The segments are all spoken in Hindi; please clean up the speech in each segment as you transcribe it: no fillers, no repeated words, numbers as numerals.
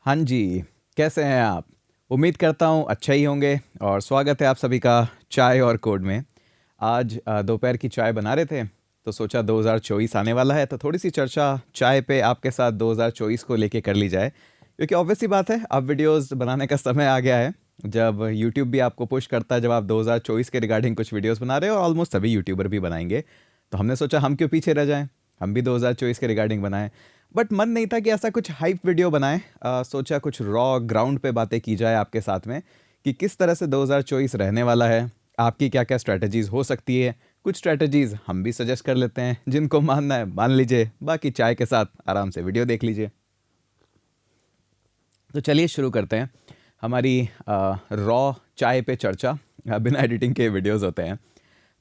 हाँ जी, कैसे हैं आप? उम्मीद करता हूँ अच्छा ही होंगे और स्वागत है आप सभी का चाय और कोड में। आज दोपहर की चाय बना रहे थे, तो सोचा 2024 आने वाला है, तो थोड़ी-सी चर्चा चाय पे आपके साथ 2024 को लेके कर ली जाए। क्योंकि ऑब्वियस सी बात है, अब वीडियोज़ बनाने का समय आ गया है, जब यूट्यूब भी आपको पुश करता है, जब आप 2024 के रिगार्डिंग कुछ वीडियोज़ बना रहे हो और ऑलमोस्ट सभी यूट्यूबर भी बनाएँगे। तो हमने सोचा हम क्यों पीछे रह जाएँ, हम भी 2024 के रिगार्डिंग बनाएँ। बट मन नहीं था कि ऐसा कुछ हाइप वीडियो बनाएं। सोचा कुछ रॉ ग्राउंड पे बातें की जाए आपके साथ में कि किस तरह से 2024 रहने वाला है, आपकी क्या क्या स्ट्रैटेजीज हो सकती है। कुछ स्ट्रैटेजीज हम भी सजेस्ट कर लेते हैं, जिनको मानना है मान लीजिए, बाकी चाय के साथ आराम से वीडियो देख लीजिए। तो चलिए शुरू करते हैं हमारी रॉ चाय पे चर्चा। बिना एडिटिंग के वीडियोस होते हैं।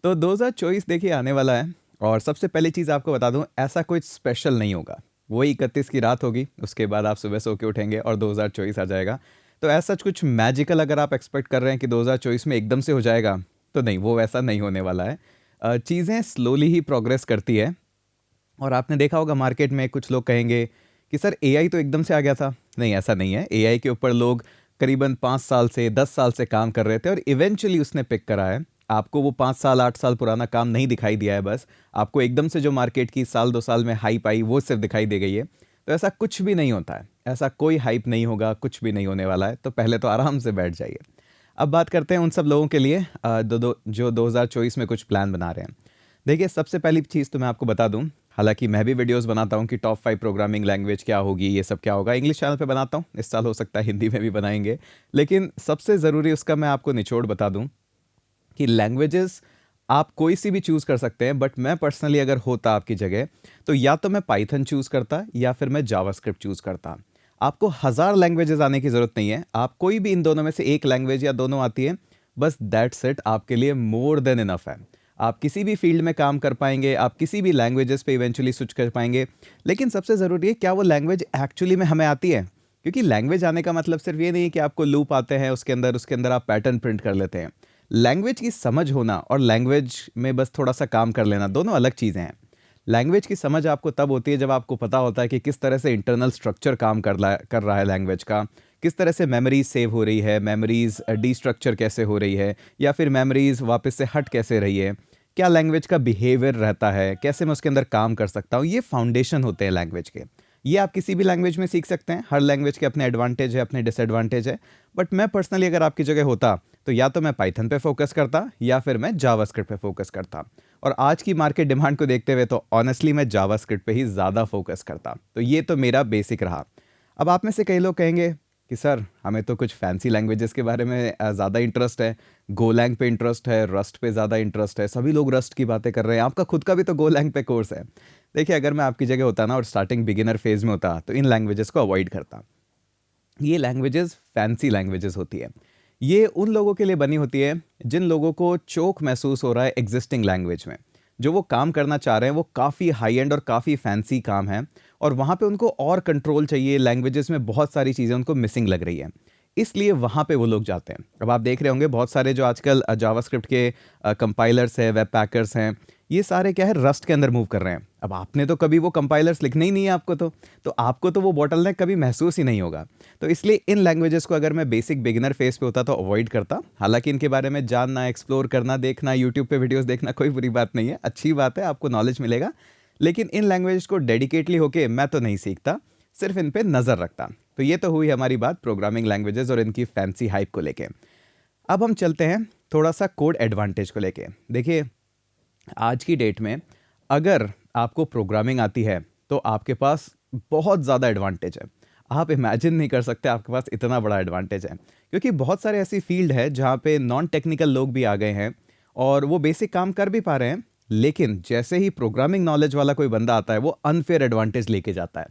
तो 2024 देखिए आने वाला है, और सबसे पहली चीज़ आपको बता दूं, ऐसा कुछ स्पेशल नहीं होगा। वही 31 की रात होगी, उसके बाद आप सुबह सो के उठेंगे और 2024 आ जाएगा। तो ऐसा कुछ मैजिकल अगर आप एक्सपेक्ट कर रहे हैं कि 2024 में एकदम से हो जाएगा, तो नहीं, वो वैसा नहीं होने वाला है। चीज़ें स्लोली ही प्रोग्रेस करती है। और आपने देखा होगा मार्केट में कुछ लोग कहेंगे कि सर एआई तो एकदम से आ गया था। नहीं, ऐसा नहीं है। एआई के ऊपर लोग करीबन 5 साल से 10 साल से काम कर रहे थे और इवेंचुअली उसने पिक करा है। आपको वो 5 साल 8 साल पुराना काम नहीं दिखाई दिया है, बस आपको एकदम से जो मार्केट की साल 2 साल में हाइप आई वो सिर्फ दिखाई दे गई है। तो ऐसा कुछ भी नहीं होता है, ऐसा कोई हाइप नहीं होगा, कुछ भी नहीं होने वाला है। तो पहले तो आराम से बैठ जाइए। अब बात करते हैं उन सब लोगों के लिए जो 2024 में कुछ प्लान बना रहे हैं। देखिए, सबसे पहली चीज़ तो मैं आपको बता दूं, हालांकि मैं भी वीडियोस बनाता हूं कि टॉप 5 प्रोग्रामिंग लैंग्वेज क्या होगी, ये सब क्या होगा। इंग्लिश चैनल पे बनाता हूं, इस साल हो सकता है हिंदी में भी बनाएंगे। लेकिन सबसे ज़रूरी उसका मैं आपको निचोड़ बता दूं कि लैंग्वेजेस आप कोई सी भी चूज़ कर सकते हैं, बट मैं पर्सनली अगर होता आपकी जगह, तो या तो मैं पाइथन चूज़ करता या फिर मैं जावास्क्रिप्ट चूज़ करता। आपको हज़ार लैंग्वेजेस आने की ज़रूरत नहीं है, आप कोई भी इन दोनों में से एक लैंग्वेज या दोनों आती है, बस दैट्स इट, आपके लिए मोर देन इनफ है। आप किसी भी फील्ड में काम कर पाएंगे, आप किसी भी लैंग्वेजेस पे इवेंचुअली स्विच कर पाएंगे। लेकिन सबसे ज़रूरी है, क्या वो लैंग्वेज एक्चुअली में हमें आती है। क्योंकि लैंग्वेज आने का मतलब सिर्फ ये नहीं है कि आपको लूप आते हैं, उसके अंदर आप पैटर्न प्रिंट कर लेते हैं। लैंग्वेज की समझ होना और लैंग्वेज में बस थोड़ा सा काम कर लेना, दोनों अलग चीज़ें हैं। लैंग्वेज की समझ आपको तब होती है जब आपको पता होता है कि किस तरह से इंटरनल स्ट्रक्चर काम कर रहा है लैंग्वेज का, किस तरह से मेमोरीज सेव हो रही है, मेमोरीज डीस्ट्रक्चर कैसे हो रही है, या फिर मेमोरीज वापस से हट कैसे रही है, क्या लैंग्वेज का बिहेवियर रहता है, कैसे मैं उसके अंदर काम कर सकता हूँ। ये फाउंडेशन होते हैं लैंग्वेज के। ये आप किसी भी लैंग्वेज में सीख सकते हैं, हर लैंग्वेज के अपने एडवांटेज है, अपने डिसएडवांटेज है। बट मैं पर्सनली अगर आपकी जगह होता, तो या तो मैं पाइथन पे फोकस करता या फिर मैं जावास्क्रिप्ट पे फोकस करता। और आज की मार्केट डिमांड को देखते हुए तो ऑनेस्टली मैं जावास्क्रिप्ट पे ही ज़्यादा फोकस करता। तो ये तो मेरा बेसिक रहा। अब आप में से कई लोग कहेंगे कि सर हमें तो कुछ फैंसी लैंग्वेजेस के बारे में ज़्यादा इंटरेस्ट है, गोलैंग पे इंटरेस्ट है, रस्ट पे ज़्यादा इंटरेस्ट है, सभी लोग रस्ट की बातें कर रहे हैं, आपका खुद का भी तो गोलैंग पे कोर्स है। देखिए, अगर मैं आपकी जगह होता ना और स्टार्टिंग बिगिनर फेज में होता, तो इन लैंग्वेजेस को अवॉइड करता। ये लैंग्वेजेस फैंसी लैंग्वेजेस होती है। ये उन लोगों के लिए बनी होती है जिन लोगों को चोक महसूस हो रहा है एग्जिस्टिंग लैंग्वेज में। जो वो काम करना चाह रहे हैं वो काफ़ी हाई एंड और काफ़ी फैंसी काम है, और वहाँ पे उनको और कंट्रोल चाहिए, लैंग्वेजेस में बहुत सारी चीज़ें उनको मिसिंग लग रही है, इसलिए वहाँ पे वो लोग जाते हैं। अब आप देख रहे होंगे बहुत सारे जो आजकल जावास्क्रिप्ट के कंपाइलर्स हैं, वेब पैकर्स हैं, ये सारे क्या है, रस्ट के अंदर मूव कर रहे हैं। अब आपने तो कभी वो कंपाइलर्स लिखने ही नहीं है आपको, तो आपको तो वो बॉटलनेक कभी महसूस ही नहीं होगा। तो इसलिए इन लैंग्वेजेस को अगर मैं बेसिक बिगिनर फेस पे होता तो अवॉइड करता। हालांकि इनके बारे में जानना, एक्सप्लोर करना, देखना, यूट्यूब पे वीडियोस देखना कोई बुरी बात नहीं है, अच्छी बात है, आपको नॉलेज मिलेगा। लेकिन इन लैंग्वेज को डेडिकेटली होके मैं तो नहीं सीखता, सिर्फ इन पे नज़र रखता। तो ये तो हुई हमारी बात प्रोग्रामिंग लैंग्वेजेस और इनकी फैंसी हाइप को लेके। अब हम चलते हैं थोड़ा सा कोड एडवांटेज को लेके। देखिए, आज की डेट में अगर आपको प्रोग्रामिंग आती है तो आपके पास बहुत ज़्यादा एडवांटेज है। आप इमेजिन नहीं कर सकते आपके पास इतना बड़ा एडवांटेज है, क्योंकि बहुत सारे ऐसी फील्ड है जहाँ पे नॉन टेक्निकल लोग भी आ गए हैं और वो बेसिक काम कर भी पा रहे हैं। लेकिन जैसे ही प्रोग्रामिंग नॉलेज वाला कोई बंदा आता है, वो अनफेयर एडवांटेज लेके जाता है।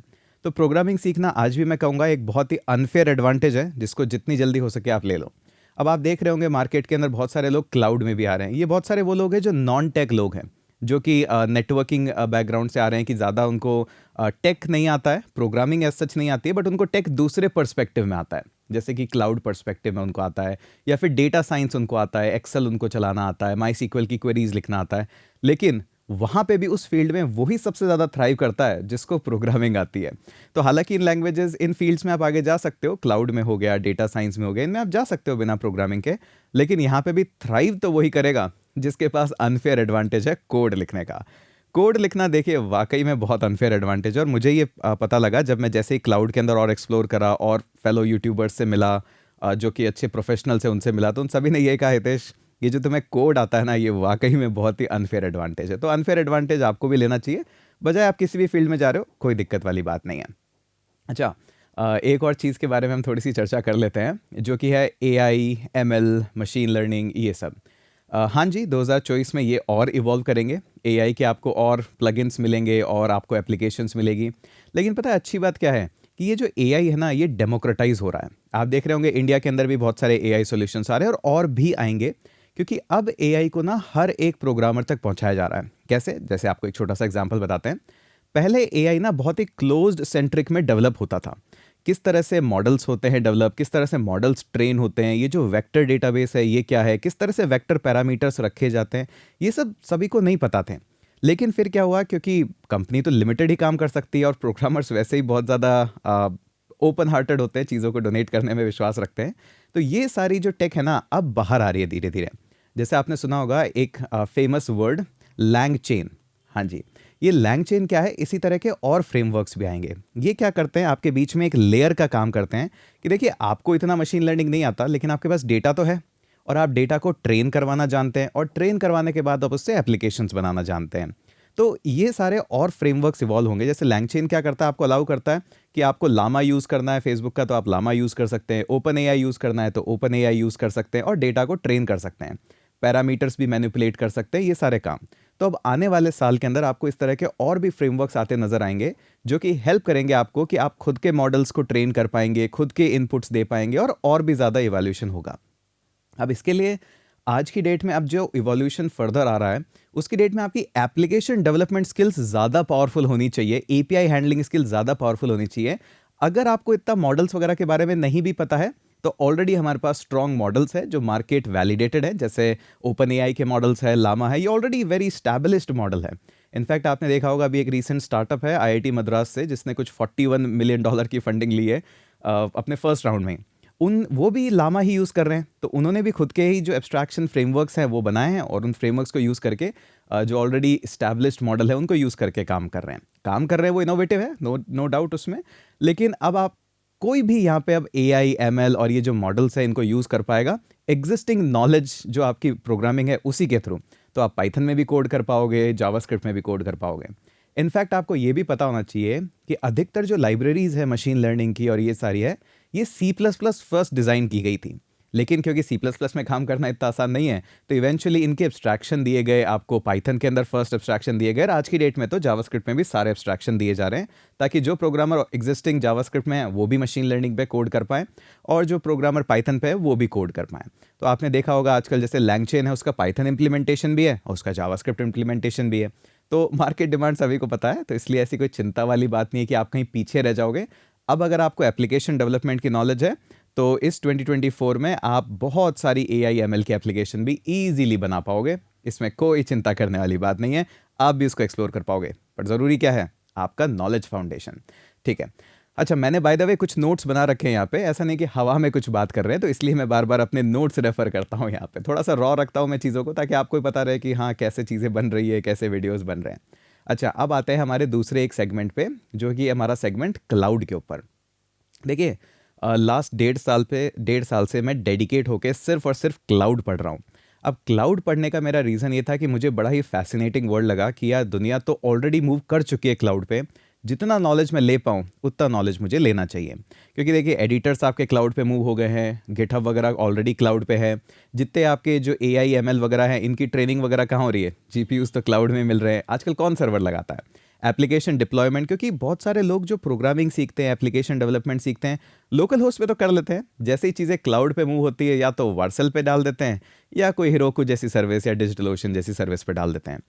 तो प्रोग्रामिंग सीखना आज भी मैं कहूँगा एक बहुत ही अनफेयर एडवांटेज है, जिसको जितनी जल्दी हो सके आप ले लो। अब आप देख रहे होंगे मार्केट के अंदर बहुत सारे लोग क्लाउड में भी आ रहे हैं। ये बहुत सारे वो लोग हैं जो नॉन टेक लोग हैं, जो कि नेटवर्किंग बैकग्राउंड से आ रहे हैं, कि ज़्यादा उनको टेक नहीं आता है, प्रोग्रामिंग एज सच नहीं आती है, बट उनको टेक दूसरे पर्सपेक्टिव में आता है। जैसे कि क्लाउड पर्सपेक्टिव में उनको आता है, या फिर डेटा साइंस उनको आता है, एक्सेल उनको चलाना आता है, माई सीक्वल की क्वेरीज लिखना आता है। लेकिन वहाँ पे भी उस फील्ड में वही सबसे ज़्यादा थ्राइव करता है जिसको प्रोग्रामिंग आती है। तो हालांकि इन लैंग्वेजेस, इन फील्ड्स में आप आगे जा सकते हो, क्लाउड में हो गया, डेटा साइंस में हो गया, इनमें आप जा सकते हो बिना प्रोग्रामिंग के, लेकिन यहाँ पे भी थ्राइव तो वही करेगा जिसके पास अनफेयर एडवांटेज है कोड लिखने का। कोड लिखना देखिए वाकई में बहुत अनफेयर एडवांटेज है, और मुझे ये पता लगा जब मैं जैसे ही क्लाउड के अंदर और एक्सप्लोर करा और फेलो यूट्यूबर्स से मिला, जो कि अच्छे प्रोफेशनल्स हैं उनसे मिला, तो उन सभी ने ये कहा, हितेश ये जो तुम्हें कोड आता है ना, ये वाकई में बहुत ही अनफेयर एडवांटेज है। तो अनफेयर एडवांटेज आपको भी लेना चाहिए, बजाय आप किसी भी फील्ड में जा रहे हो, कोई दिक्कत वाली बात नहीं है। अच्छा, एक और चीज़ के बारे में हम थोड़ी सी चर्चा कर लेते हैं, जो कि है एआई, एमएल, मशीन लर्निंग, ये सब। हाँ जी, 2024 में ये और इवॉल्व करेंगे। एआई के आपको और प्लगइन्स मिलेंगे और आपको एप्लीकेशंस मिलेगी। लेकिन पता है अच्छी बात क्या है, कि ये जो एआई है ना, ये डेमोक्रेटाइज हो रहा है। आप देख रहे होंगे इंडिया के अंदर भी बहुत सारे एआई सॉल्यूशंस आ रहे हैं, और भी आएंगे, क्योंकि अब एआई को ना हर एक प्रोग्रामर तक पहुंचाया जा रहा है। कैसे? जैसे आपको एक छोटा सा एग्जांपल बताते हैं। पहले एआई ना बहुत ही क्लोज्ड सेंट्रिक में डेवलप होता था। किस तरह से मॉडल्स होते हैं डेवलप, किस तरह से मॉडल्स ट्रेन होते हैं, ये जो वेक्टर डेटाबेस है ये क्या है, किस तरह से वेक्टर पैरामीटर्स रखे जाते हैं, ये सब सभी को नहीं पता थे। लेकिन फिर क्या हुआ, क्योंकि कंपनी तो लिमिटेड ही काम कर सकती है और प्रोग्रामर्स वैसे ही बहुत ज़्यादा ओपन हार्टेड होते हैं, चीज़ों को डोनेट करने में विश्वास रखते हैं, तो ये सारी जो टेक है ना, अब बाहर आ रही है धीरे धीरे। जैसे आपने सुना होगा एक फेमस वर्ड, लैंग चेन। हाँ जी, ये लैंग चेन क्या है, इसी तरह के और फ्रेमवर्क्स भी आएंगे। ये क्या करते हैं, आपके बीच में एक लेयर का काम करते हैं, कि देखिए आपको इतना मशीन लर्निंग नहीं आता, लेकिन आपके पास डेटा तो है, और आप डेटा को ट्रेन करवाना जानते हैं, और ट्रेन करवाने के बाद आप उससे एप्लीकेशंस बनाना जानते हैं। तो ये सारे और फ्रेमवर्क्स इवॉल्व होंगे। जैसे लैंग चेन क्या करता है, आपको अलाउ करता है कि आपको लामा यूज़ करना है फेसबुक का, तो आप लामा यूज़ कर सकते हैं, ओपन एआई यूज़ करना है तो ओपन एआई यूज़ कर सकते हैं, और डेटा को ट्रेन कर सकते हैं, पैरामीटर्स भी मैनिपुलेट कर सकते हैं, ये सारे काम। तो अब आने वाले साल के अंदर आपको इस तरह के और भी फ्रेमवर्क्स आते नजर आएंगे, जो कि हेल्प करेंगे आपको कि आप खुद के मॉडल्स को ट्रेन कर पाएंगे, खुद के इनपुट्स दे पाएंगे, और भी ज़्यादा इवैल्यूएशन होगा। अब इसके लिए आज की डेट में अब जो इवोल्यूशन फर्दर आ रहा है, उसकी डेट में आपकी एप्लीकेशन डेवलपमेंट स्किल्स ज़्यादा पावरफुल होनी चाहिए, एपीआई हैंडलिंग स्किल्स ज़्यादा पावरफुल होनी चाहिए। अगर आपको इतना मॉडल्स वगैरह के बारे में नहीं भी पता है, तो ऑलरेडी हमारे पास स्ट्रॉन्ग मॉडल्स है जो मार्केट वैलिडेटेड है, जैसे ओपन एआई के मॉडल्स है, लामा है, ये ऑलरेडी वेरी स्टैब्लिश्ड मॉडल है। इनफैक्ट आपने देखा होगा अभी एक रीसेंट स्टार्टअप है आईआईटी मद्रास से, जिसने कुछ $41 मिलियन की फंडिंग ली है अपने फर्स्ट राउंड में। वो भी लामा ही यूज़ कर रहे हैं, तो उन्होंने भी खुद के ही जो एब्स्ट्रैक्शन फ्रेमवर्क्स हैं वो बनाए हैं, और उन फ्रेमवर्क्स को यूज़ करके जो ऑलरेडी इस्टेब्लिश्ड मॉडल है उनको यूज़ करके काम कर रहे हैं। वो इनोवेटिव है, नो डाउट उसमें। लेकिन अब आप कोई भी यहाँ पे अब एआई, एमएल और ये जो मॉडल्स हैं इनको यूज़ कर पाएगा एग्जिस्टिंग नॉलेज जो आपकी प्रोग्रामिंग है उसी के थ्रू। तो आप पाइथन में भी कोड कर पाओगे, जावास्क्रिप्ट में भी कोड कर पाओगे। इनफैक्ट आपको ये भी पता होना चाहिए कि अधिकतर जो लाइब्रेरीज है मशीन लर्निंग की और ये सारी है, ये C++ फर्स्ट डिज़ाइन की गई थी। लेकिन क्योंकि C++ में काम करना इतना आसान नहीं है, तो इवेंचुअली इनके एब्स्ट्रैक्शन दिए गए, आपको पाइथन के अंदर फर्स्ट एब्स्ट्रैक्शन दिए गए, और आज की डेट में तो जावास्क्रिप्ट में भी सारे एब्स्ट्रैक्शन दिए जा रहे हैं, ताकि जो प्रोग्रामर एग्जिस्टिंग जावास्क्रिप्ट में है वो भी मशीन लर्निंग पे कोड कर पाएँ, और जो प्रोग्रामर पाइथन पे है वो भी कोड कर पाएँ। तो आपने देखा होगा आजकल जैसे लैंगचेन है, उसका पाइथन इंप्लीमेंटेशन भी है और उसका जावास्क्रिप्ट इंप्लीमेंटेशन भी है। तो मार्केट डिमांड सभी को पता है, तो इसलिए ऐसी कोई चिंता वाली बात नहीं है कि आप कहीं पीछे रह जाओगे। अब अगर आपको एप्लीकेशन डेवलपमेंट की नॉलेज है, तो इस 2024 में आप बहुत सारी एआई एमएल की एप्लीकेशन भी ईजीली बना पाओगे। इसमें कोई चिंता करने वाली बात नहीं है, आप भी इसको एक्सप्लोर कर पाओगे। पर ज़रूरी क्या है, आपका नॉलेज फाउंडेशन। ठीक है। अच्छा, मैंने बाय द वे कुछ नोट्स बना रखे हैं यहाँ पे, ऐसा नहीं कि हवा में कुछ बात कर रहे हैं, तो इसलिए मैं बार बार अपने नोट्स रेफर करता हूँ यहाँ पे। थोड़ा सा रॉ रखता हूँ मैं चीज़ों को, ताकि आपको पता रहे कि हाँ कैसे चीज़ें बन रही है, कैसे वीडियोस बन रहे हैं। अच्छा, अब आते हैं हमारे दूसरे एक सेगमेंट पे, जो कि हमारा सेगमेंट क्लाउड के ऊपर। देखिए, लास्ट 1.5 साल से मैं डेडिकेट होकर सिर्फ और सिर्फ क्लाउड पढ़ रहा हूँ। अब क्लाउड पढ़ने का मेरा रीज़न ये था कि मुझे बड़ा ही फैसिनेटिंग वर्ड लगा कि यार दुनिया तो ऑलरेडी मूव कर चुकी है क्लाउड पे, जितना नॉलेज मैं ले पाऊँ उतना नॉलेज मुझे लेना चाहिए। क्योंकि देखिए, एडिटर्स आपके क्लाउड पे मूव हो गए हैं, गिटहब वगैरह ऑलरेडी क्लाउड पे है, जितने आपके जो एआई एमएल वगैरह हैं इनकी ट्रेनिंग वगैरह कहाँ हो रही है, जीपीयूज तो क्लाउड में मिल रहे हैं। आजकल कौन सर्वर लगाता है? एप्लीकेशन डिप्लॉयमेंट, क्योंकि बहुत सारे लोग जो प्रोग्रामिंग सीखते हैं, एप्लीकेशन डेवलपमेंट सीखते हैं, लोकल होस्ट पे तो कर लेते हैं, जैसे ही चीज़ें क्लाउड पे मूव होती है या तो वर्सल पे डाल देते हैं, या कोई हेरोकू जैसी सर्विस या डिजिटल ओशन जैसी सर्विस पे डाल देते हैं।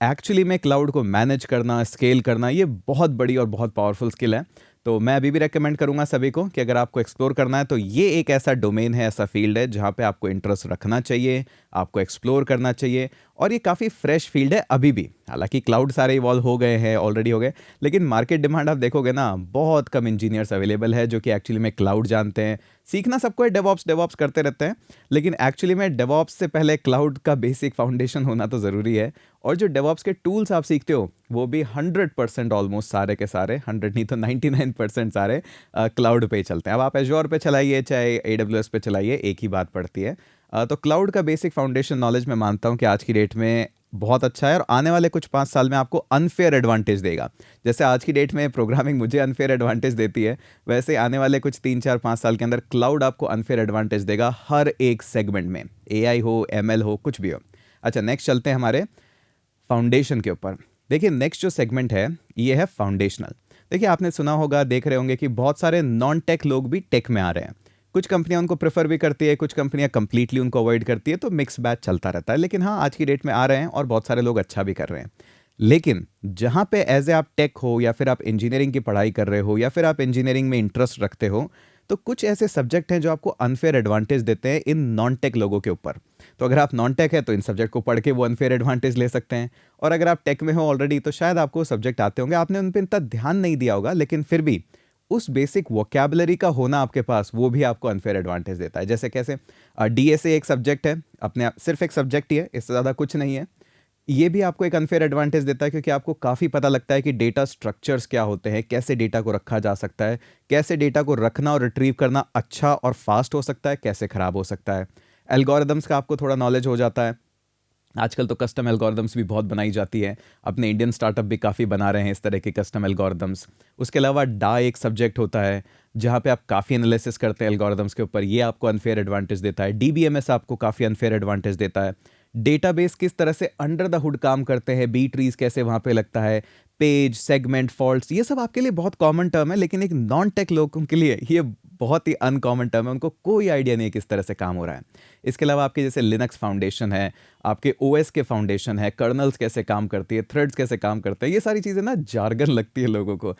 एक्चुअली में क्लाउड को मैनेज करना, स्केल करना, ये बहुत बड़ी और बहुत पावरफुल स्किल है, तो मैं अभी भी रेकमेंड करूंगा सभी को कि अगर आपको एक्सप्लोर करना है तो ये एक ऐसा डोमेन है, ऐसा फील्ड है जहाँ पे आपको इंटरेस्ट रखना चाहिए, आपको एक्सप्लोर करना चाहिए। और ये काफ़ी फ्रेश फील्ड है अभी भी, हालांकि क्लाउड सारे इवॉल्व हो गए हैं, ऑलरेडी हो गए, लेकिन मार्केट डिमांड आप देखोगे ना, बहुत कम इंजीनियर्स अवेलेबल है जो कि एक्चुअली में क्लाउड जानते हैं। सीखना सबको है, डेवॉप्स डेवॉप्स करते रहते हैं, लेकिन एक्चुअली में डेवॉप्स से पहले क्लाउड का बेसिक फाउंडेशन होना तो ज़रूरी है। और जो डेवॉप्स के टूल्स आप सीखते हो वो भी 100% ऑलमोस्ट सारे के सारे, 100 नहीं तो 99% सारे क्लाउड पे ही चलते हैं। अब आप एज्योर पे चलाइए चाहे AWS पे चलाइए, एक ही बात पड़ती है। तो क्लाउड का बेसिक फाउंडेशन नॉलेज मैं मानता हूँ कि आज की डेट में बहुत अच्छा है और आने वाले कुछ 5 साल में आपको अनफेयर एडवांटेज देगा। जैसे आज की डेट में प्रोग्रामिंग मुझे अनफेयर एडवांटेज देती है, वैसे आने वाले कुछ 3 4 5 साल के अंदर क्लाउड आपको अनफेयर एडवांटेज देगा हर एक सेगमेंट में, AI हो, ML हो, कुछ भी हो। अच्छा, नेक्स्ट चलते हैं हमारे फाउंडेशन के ऊपर। देखिए नेक्स्ट जो सेगमेंट है ये है फाउंडेशनल। देखिए आपने सुना होगा, देख रहे होंगे कि बहुत सारे नॉन टेक लोग भी टेक में आ रहे हैं। कुछ कंपनियां उनको प्रेफर भी करती है, कुछ कंपनियां कंप्लीटली उनको अवॉइड करती है, तो मिक्स बैच चलता रहता है। लेकिन हाँ, आज की डेट में आ रहे हैं और बहुत सारे लोग अच्छा भी कर रहे हैं। लेकिन जहाँ पे एज ए आप टेक हो या फिर आप इंजीनियरिंग की पढ़ाई कर रहे हो या फिर आप इंजीनियरिंग में इंटरेस्ट रखते हो, तो कुछ ऐसे सब्जेक्ट हैं जो आपको अनफेयर एडवांटेज देते हैं इन नॉन टेक लोगों के ऊपर। तो अगर आप नॉन टेक है तो इन सब्जेक्ट को पढ़ के वो अनफेयर एडवांटेज ले सकते हैं। और अगर आप टेक में हो ऑलरेडी तो शायद आपको सब्जेक्ट आते होंगे, आपने उन पर इतना ध्यान नहीं दिया होगा, लेकिन फिर भी उस बेसिक वोकैबुलरी का होना आपके पास वो भी आपको अनफेयर एडवांटेज देता है। जैसे कैसे, DSA एक सब्जेक्ट है अपने सिर्फ एक सब्जेक्ट ही है, इससे ज़्यादा कुछ नहीं है। ये भी आपको एक अनफेयर एडवांटेज देता है क्योंकि आपको काफ़ी पता लगता है कि डेटा स्ट्रक्चर्स क्या होते हैं, कैसे डेटा को रखा जा सकता है, कैसे डेटा को रखना और रिट्रीव करना अच्छा और फास्ट हो सकता है, कैसे ख़राब हो सकता है। एल्गोरिदम्स का आपको थोड़ा नॉलेज हो जाता है। आजकल तो कस्टम एल्गोरिदम्स भी बहुत बनाई जाती है, अपने इंडियन स्टार्टअप भी काफ़ी बना रहे हैं इस तरह के कस्टम एल्गोरिदम्स। उसके अलावा डा एक सब्जेक्ट होता है जहाँ पे आप काफ़ी एनालिसिस करते हैं एल्गोरिदम्स के ऊपर, ये आपको अनफेयर एडवांटेज देता है। DBMS आपको काफ़ी अनफेयर एडवांटेज देता है। डेटाबेस किस तरह से अंडर द हुड काम करते हैं, बी ट्रीज कैसे वहाँ पे लगता है, पेज सेगमेंट फॉल्ट्स, ये सब आपके लिए बहुत कॉमन टर्म है, लेकिन एक नॉन टेक लोगों के लिए ये बहुत ही अनकॉमन टर्म है, उनको कोई आइडिया नहीं है किस तरह से काम हो रहा है। इसके अलावा आपके जैसे लिनक्स फाउंडेशन है, आपके OS के फाउंडेशन है, कर्नल्स कैसे काम करती है, थ्रेड्स कैसे काम करते हैं, ये सारी चीज़ें ना जार्गन लगती है लोगों को।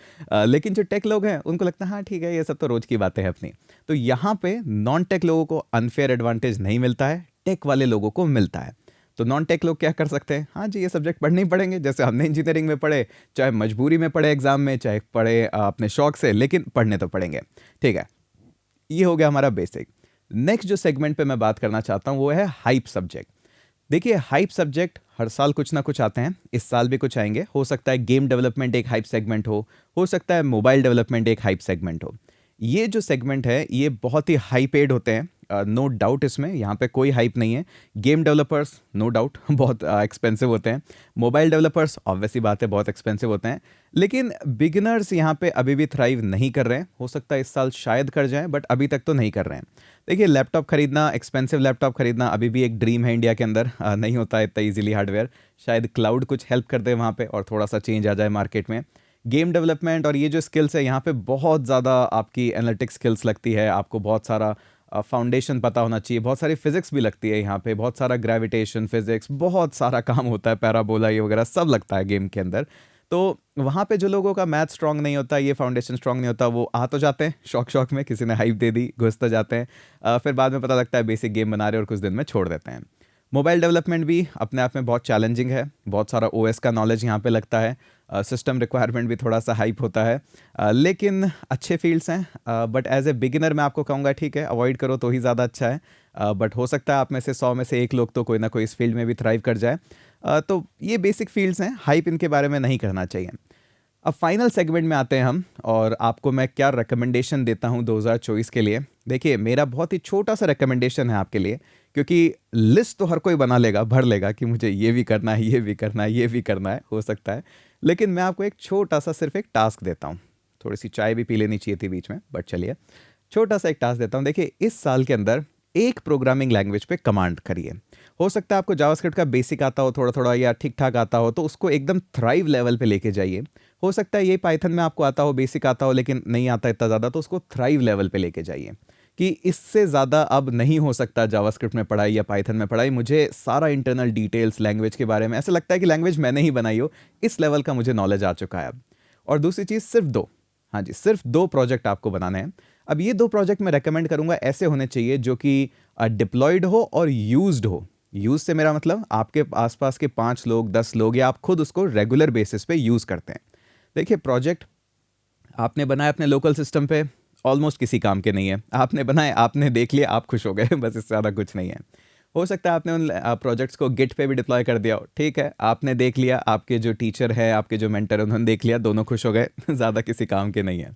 लेकिन जो टेक लोग हैं उनको लगता है हाँ ठीक है, ये सब तो रोज़ की बातें हैं अपनी। तो यहाँ पे नॉन टेक लोगों को अनफेयर एडवांटेज नहीं मिलता है, टेक वाले लोगों को मिलता है। तो नॉन टेक लोग क्या कर सकते हैं, हाँ जी ये सब्जेक्ट पढ़ने ही पड़ेंगे, जैसे हमने इंजीनियरिंग में पढ़े, चाहे मजबूरी में पढ़े एग्जाम में, चाहे पढ़े अपने शौक से, लेकिन पढ़ने तो पड़ेंगे। ठीक है, ये हो गया हमारा बेसिक। नेक्स्ट जो सेगमेंट पे मैं बात करना चाहता हूँ वो है हाइप सब्जेक्ट। देखिए हाइप सब्जेक्ट हर साल कुछ ना कुछ आते हैं, इस साल भी कुछ आएंगे। हो सकता है गेम डेवलपमेंट एक हाइप सेगमेंट हो सकता है मोबाइल डेवलपमेंट एक हाइप सेगमेंट हो। ये जो सेगमेंट है ये बहुत ही हाई पेड होते हैं, नो डाउट, इसमें यहाँ पे कोई हाइप नहीं है। गेम डेवलपर्स नो डाउट बहुत एक्सपेंसिव होते हैं, मोबाइल डेवलपर्स ऑब्वियसली बात है बहुत एक्सपेंसिव होते हैं, लेकिन बिगिनर्स यहाँ पे अभी भी थ्राइव नहीं कर रहे हैं। हो सकता है इस साल शायद कर जाएं, बट अभी तक तो नहीं कर रहे हैं। देखिए लैपटॉप खरीदना, एक्सपेंसिव लैपटॉप खरीदना अभी भी एक ड्रीम है इंडिया के अंदर, नहीं होता है इतना ईजिली हार्डवेयर। शायद क्लाउड कुछ हेल्प कर दे वहाँ पे और थोड़ा सा चेंज आ जाए मार्केट में। गेम डेवलपमेंट और ये जो स्किल्स है यहाँ पे बहुत ज़्यादा आपकी एनालिटिक्स स्किल्स लगती है, आपको बहुत सारा फाउंडेशन पता होना चाहिए, बहुत सारी फिजिक्स भी लगती है यहाँ पे, बहुत सारा ग्रेविटेशन फिजिक्स, बहुत सारा काम होता है, पैराबोला ये वगैरह सब लगता है गेम के अंदर। तो वहाँ पे जो लोगों का मैथ स्ट्रांग नहीं होता, ये फाउंडेशन स्ट्रांग नहीं होता, वो आ तो जाते हैं शौक शौक में, किसी ने हाइप दे दी, घुस तो जाते हैं, फिर बाद में पता लगता है बेसिक गेम बना रहे और कुछ दिन में छोड़ देते हैं। मोबाइल डेवलपमेंट भी अपने आप में बहुत चैलेंजिंग है, बहुत सारा OS का नॉलेज यहाँ पे लगता है, सिस्टम रिक्वायरमेंट भी थोड़ा सा हाइप होता है, लेकिन अच्छे फील्ड्स हैं। बट एज ए बिगिनर मैं आपको कहूँगा ठीक है अवॉइड करो तो ही ज़्यादा अच्छा है, बट हो सकता है आप में से 100 में से 1 लोग तो कोई ना कोई इस फील्ड में भी थ्राइव कर जाए। तो ये बेसिक फील्ड्स हैं, हाइप इनके बारे में नहीं करना चाहिए। अब फाइनल सेगमेंट में आते हैं हम, और आपको मैं क्या रिकमेंडेशन देता हूं 2024 के लिए। देखिए मेरा बहुत ही छोटा सा रिकमेंडेशन है आपके लिए, क्योंकि लिस्ट तो हर कोई बना लेगा, भर लेगा कि मुझे ये भी करना है, ये भी करना है, ये भी करना है, हो सकता है, लेकिन मैं आपको एक छोटा सा सिर्फ एक टास्क देता हूँ। थोड़ी सी चाय भी पी लेनी चाहिए थी बीच में, बट चलिए छोटा सा एक टास्क देता हूँ। देखिए इस साल के अंदर एक प्रोग्रामिंग लैंग्वेज पे कमांड करिए। हो सकता है आपको जावास्क्रिप्ट का बेसिक आता हो थोड़ा थोड़ा या ठीक ठाक आता हो, तो उसको एकदम थ्राइव लेवल पे लेके जाइए। हो सकता है ये पाइथन में आपको आता हो, बेसिक आता हो, लेकिन नहीं आता इतना ज़्यादा, तो उसको थ्राइव लेवल पे लेके जाइए कि इससे ज़्यादा अब नहीं हो सकता जावास्क्रिप्ट में पढ़ाई या पाइथन में पढ़ाई। मुझे सारा इंटरनल डिटेल्स लैंग्वेज के बारे में ऐसा लगता है कि लैंग्वेज मैंने ही बनाई हो, इस लेवल का मुझे नॉलेज आ चुका है अब। और दूसरी चीज़ सिर्फ दो, हाँ जी, सिर्फ 2 प्रोजेक्ट आपको बनाने हैं। अब ये 2 प्रोजेक्ट मैं रेकमेंड करूँगा ऐसे होने चाहिए जो कि डिप्लॉयड हो और यूज़्ड हो। यूज़ से मेरा मतलब आपके आस-पास के 5 लोग, 10 लोग या आप खुद उसको रेगुलर बेसिस पे यूज़ करते हैं। देखिए प्रोजेक्ट आपने बनाया अपने लोकल सिस्टम पे, ऑलमोस्ट किसी काम के नहीं है। आपने बनाए, आपने देख लिया, आप खुश हो गए बस इससे ज़्यादा कुछ नहीं है। हो सकता है आपने उन प्रोजेक्ट्स को गिट पे भी डिप्लॉय कर दिया हो, ठीक है, आपने देख लिया, आपके जो टीचर है, आपके जो मेंटर है, उन्होंने देख लिया, दोनों खुश हो गए ज़्यादा किसी काम के नहीं है।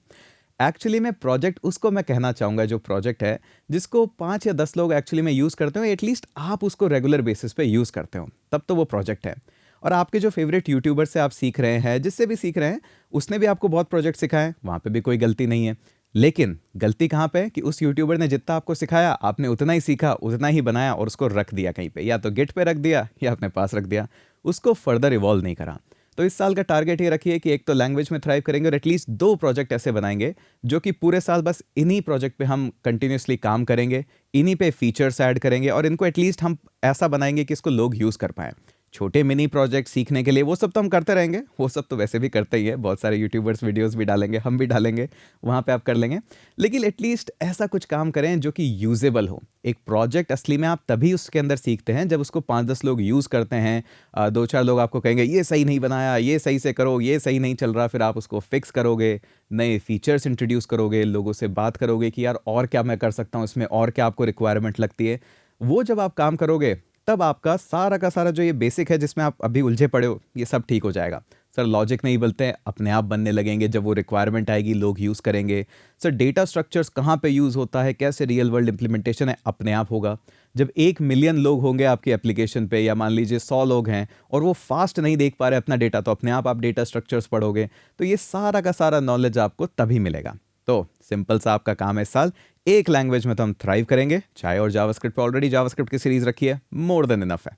एक्चुअली में प्रोजेक्ट उसको मैं कहना चाहूँगा जो प्रोजेक्ट है, जिसको 5 या 10 लोग एक्चुअली में यूज़ करते हो, एटलीस्ट आप उसको रेगुलर बेसिस पे यूज़ करते हो, तब तो वो प्रोजेक्ट है। और आपके जो फेवरेट यूट्यूबर से आप सीख रहे हैं, जिससे भी सीख रहे हैं, उसने भी आपको बहुत प्रोजेक्ट सिखाए, वहाँ पे भी कोई गलती नहीं है। लेकिन गलती कहाँ पे है कि उस यूट्यूबर ने जितना आपको सिखाया, आपने उतना ही सीखा, उतना ही बनाया और उसको रख दिया कहीं पे, या तो गिट पे रख दिया या अपने पास रख दिया, उसको फर्दर इवॉल्व नहीं करा। तो इस साल का टारगेट ये रखिए कि एक तो लैंग्वेज में थ्राइव करेंगे और एटलीस्ट 2 प्रोजेक्ट ऐसे बनाएंगे जो कि पूरे साल बस इन्हीं प्रोजेक्ट पे हम कंटिन्यूअसली काम करेंगे, इन्हीं पे फीचर्स ऐड करेंगे और इनको एटलीस्ट हम ऐसा बनाएंगे कि इसको लोग यूज़ कर पाएँ। छोटे मिनी प्रोजेक्ट सीखने के लिए वो सब तो हम करते रहेंगे, वो सब तो वैसे भी करते ही है, बहुत सारे यूट्यूबर्स वीडियोस भी डालेंगे, हम भी डालेंगे, वहाँ पे आप कर लेंगे। लेकिन एटलीस्ट ऐसा कुछ काम करें जो कि यूजेबल हो। एक प्रोजेक्ट असली में आप तभी उसके अंदर सीखते हैं जब उसको 5-10 लोग यूज़ करते हैं। 2-4 लोग आपको कहेंगे ये सही नहीं बनाया, ये सही से करो, ये सही नहीं चल रहा, फिर आप उसको फिक्स करोगे, नए फीचर्स इंट्रोड्यूस करोगे, लोगों से बात करोगे कि यार और क्या मैं कर सकता हूँ इसमें, और क्या आपको रिक्वायरमेंट लगती है। वो जब आप काम करोगे तब आपका सारा का सारा जो ये बेसिक है जिसमें आप अभी उलझे पड़े हो, ये सब ठीक हो जाएगा। सर लॉजिक नहीं बोलते हैं, अपने आप बनने लगेंगे, जब वो रिक्वायरमेंट आएगी लोग यूज़ करेंगे। सर डेटा स्ट्रक्चर्स कहाँ पे यूज़ होता है, कैसे रियल वर्ल्ड इंप्लीमेंटेशन है, अपने आप होगा। जब 1 मिलियन लोग होंगे आपकी एप्लीकेशन पे, या मान लीजिए 100 लोग हैं और वो फास्ट नहीं देख पा रहे अपना डेटा, तो अपने आप डेटा स्ट्रक्चर्स पढ़ोगे, तो ये सारा का सारा नॉलेज आपको तभी मिलेगा। तो सिंपल सा आपका काम है इस साल, एक लैंग्वेज में तो हम थ्राइव करेंगे, चाहे और जावास्क्रिप्ट पे ऑलरेडी जावास्क्रिप्ट की सीरीज रखी है, मोर देन इनफ है।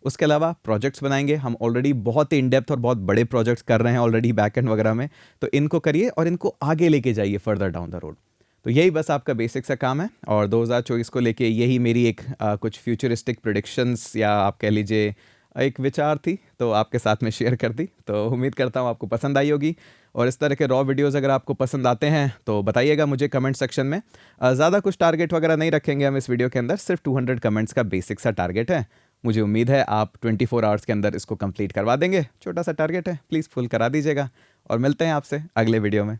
उसके अलावा प्रोजेक्ट्स बनाएंगे, हम ऑलरेडी बहुत ही इन डेप्थ और बहुत बड़े प्रोजेक्ट्स कर रहे हैं ऑलरेडी बैकएंड वगैरह में, तो इनको करिए और इनको आगे लेके जाइए फर्दर डाउन द रोड। तो यही बस आपका बेसिक सा काम है और 2024 को लेके यही मेरी एक कुछ फ्यूचरिस्टिक प्रिडिक्शंस या आप कह लीजिए एक विचार थी, तो आपके साथ में शेयर कर दी। तो उम्मीद करता हूँ आपको पसंद आई होगी और इस तरह के रॉ वीडियोस अगर आपको पसंद आते हैं तो बताइएगा मुझे कमेंट सेक्शन में। ज़्यादा कुछ टारगेट वगैरह नहीं रखेंगे हम इस वीडियो के अंदर, सिर्फ 200 कमेंट्स का बेसिक सा टारगेट है। मुझे उम्मीद है आप 24 आवर्स के अंदर इसको कंप्लीट करवा देंगे। छोटा सा टारगेट है, प्लीज़ फुल करा दीजिएगा और मिलते हैं आपसे अगले वीडियो में।